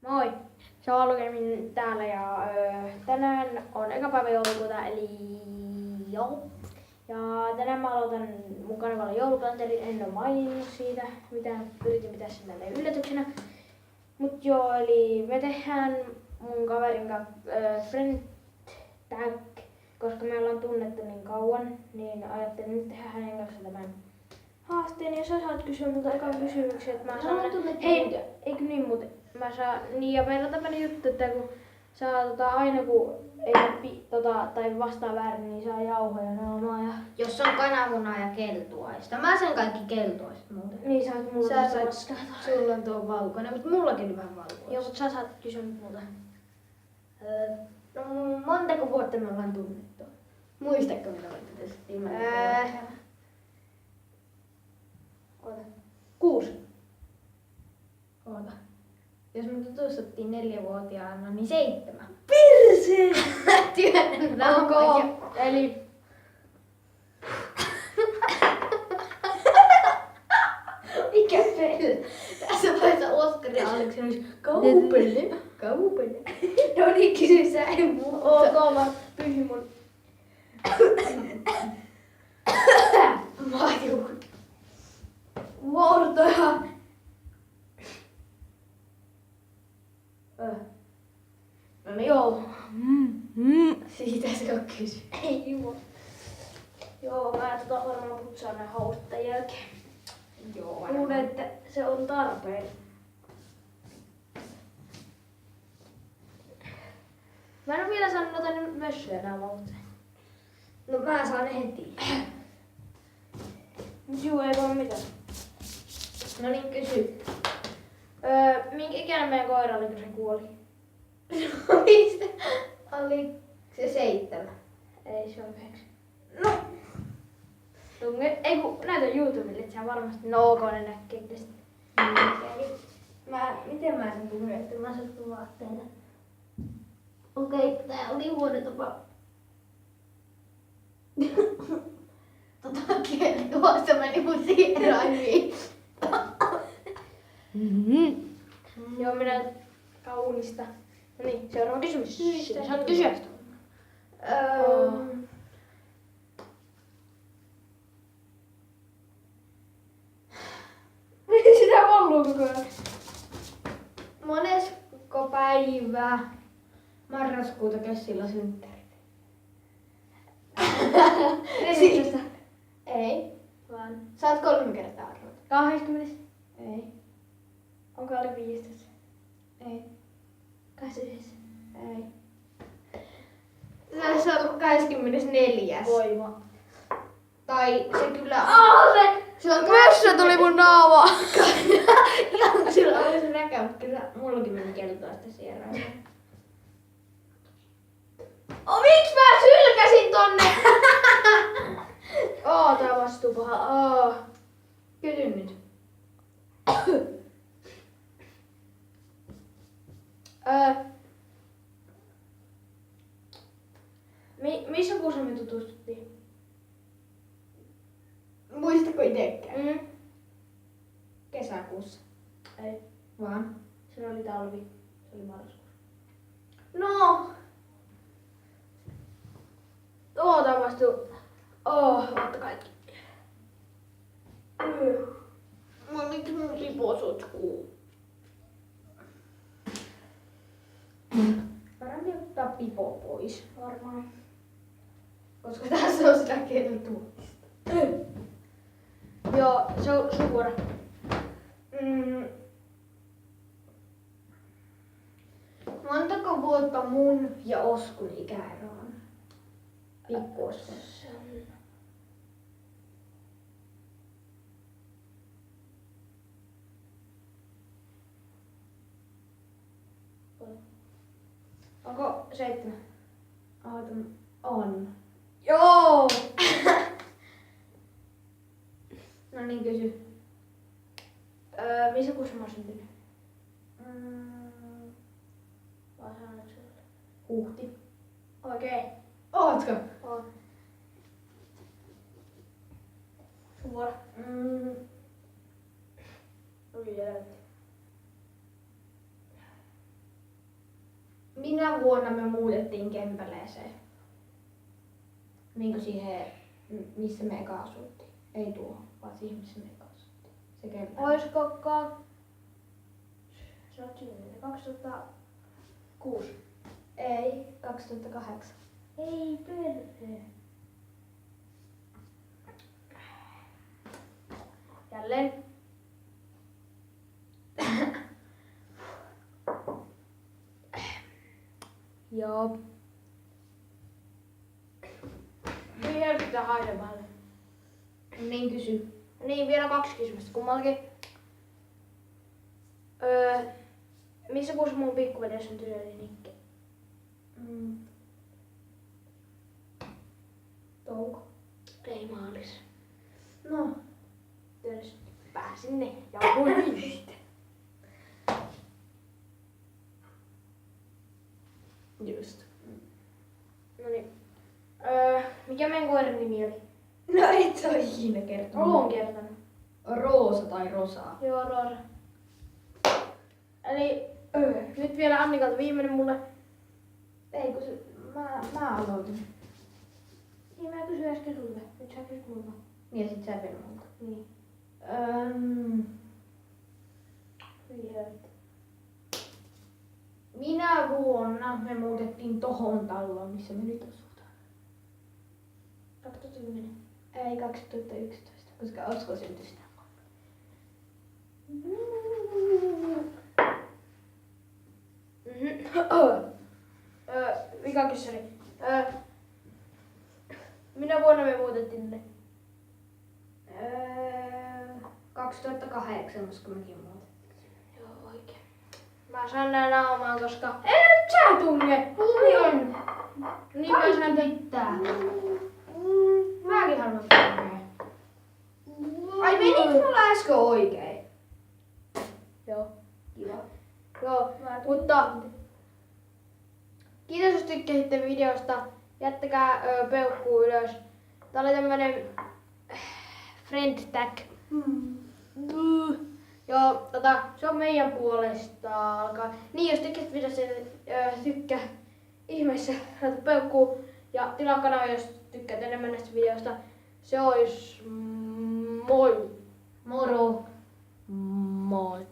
Moi! Se on Alukemin täällä ja tänään on eka päivä joulukuuta eli joo. Ja tänään mä aloitan mun karnevalin joulukalenterin, en oo maininnut siitä mitään, yritin pitää sen tälleen yllätyksenä. Mut joo, eli me tehdään mun kaverin kanssa friend tag, koska me ollaan tunnettu niin kauan, niin ajattelin nyt tehdä hänen kanssa tämän haasteen. Ja sä saat kysyä multa ekan kysymyksen, että mä saan... Hei, eikö niin muuten? Mä saan, niin ja meillä on tämmönen juttu, että kun saa aina kun ei tai vastaa väärin, niin saa jauhoja naamaa ja... Jos on kananmunaa ja keltuaista. Mä sen kaikki keltuaista muuten. Niin saat mulla Sä tuosta saat, sulla on tuo valkoinen, mutta mullakin on vähän valkoista. Joo, mutta sä saat kysyä multa. No montako vuotta me ollaan tunnettu? Muistatko mitä me testettiin? Oota. 6. Oota. Jos me tutustuttiin 4-vuotiaana, niin 7. Perse! Työnnän Onko? Eli... Mikä peli? Tässä vaiheessa Oskari Aleksen olisi kaupelle. Kaupelle. No niin, kysy sä ei muuta. Ok, mä pyyhin mun... Maju. Vuortoja. No niin, joo. Siitä se on kysy. Ei jumala. Joo, mä varmaan putsaan nää housut tän jälkeen. Joo, Luulen, että se on tarpeen. Mä en oo vielä saanut noita mössöjä nää mutta... No mä saan heti. Mut juu, ei voi mitään. No niin, kysy. Minkä ikäinen meidän koira oli, kun se kuoli? Mistä? Oli se 7. Ei, se on 9. No. Ei kun näytä YouTubelle, et sä varmasti... No ok, ne näkee tästä. Miten mä sen puhun, että mä satun vaatteita? Okei, tää oli vuodetapa. Tuossa meni mun siihen raiviin. Joo, minä kaunista. No niin, seuraava kysymys. Mistä Saat kysyä. Sitä valluu koko ajan. Monesko päivä marraskuuta Kessillä synttärit? 14. Ei. Vaan. Saat 3 kertaa arvota. 20. Ei. Onko alle 15? Ei. 21. Ei. Se on ollut 24. Voima. Tai se kyllä... Se on Mössö tuli mun naama! Ihan sillä oli se näkö, mutta kyllä mullakin meni keltaista siellä. Miksi mä sylkäsin tonne? Tää vastuu paha. Kysy nyt. Missä kuussa me tutustuttiin? Muistatko itekään? Kesäkuussa. Ei, Vaan. se oli talvi. Se oli marraskuussa. No. Tää vastuu. Otta kaikki. No miksi mun lipo sotkuu? Parempi ottaa pipo pois varmaan. Koska tässä on sitä keltua. Joo, se on sun vuoro. Montako vuotta mun ja Oskun ikäero on? Pikku Oskun. Onko 7? On. Joo! No niin, kysy. Missä kuussa mä oon syntynyt? Vai sanotko sä? Huhti. Oikein. Ootko? On. Sun vuoro. Oi jäätä. Minä vuonna me muutettiin Kempeleeseen. Niinku siihen, missä me eka asuttiin. Ei tuohon, vaan siihen, missä me eka asuttiin. Se Kempele. Oisko sä oot syntynyt 2006? Ei, 2008. Ei perhe. Jälleen. Joo. Vielä pitää haidemalle. Niin kysy. Niin, vielä 2 kysymystä kummallakin. Missä kuussa mun pikkuveli on syntynyt eli Nikke? Touko. Ei maalis. No, Törs. Pääsin ne ja voi. just. Noniin. Mikä meidän koiran nimi oli? No et sä oo ikinä kertonut. Oon kertonut. Roosa tai Rosa. Joo, Roora. Eli nyt vielä Annikalta viimeinen mulle. Ei kun se, mä aloitin. Niin mä kysyin äsken sulle. Nyt sä kysyt multa. Niin ja sit sä vielä multa. Niin. Hyvin helvetti. Minä vuonna me muutettiin tohon taloon, missä me nyt asutaan. 2010. Ei 2011, koska Osko syntyi sitä vuonna. Vika kyssäri. Minä vuonna me muutettiin ne? 2008, koska mekin muutettiin. Joo, oikein. Mä saan nää naumaan, koska... Ei nyt sä tunne! Niin on. Niin mä saan pitää. Mäkin haluan tunne. Ai menikö mulla äsken oikein? Joo. Kiva. Joo, mutta... Kiitos jos tykkäsitte videosta. Jättäkää peukkuu ylös. Tää oli tämmönen friend tag. Joo, se on meidän puolesta alkaa. Niin, jos tykkäsit videosta, tykkää ihmeessä, laita peukkuu ja tilaa kanava, jos tykkäät enemmän näistä videoista. Se ois moi! Moro. Moi!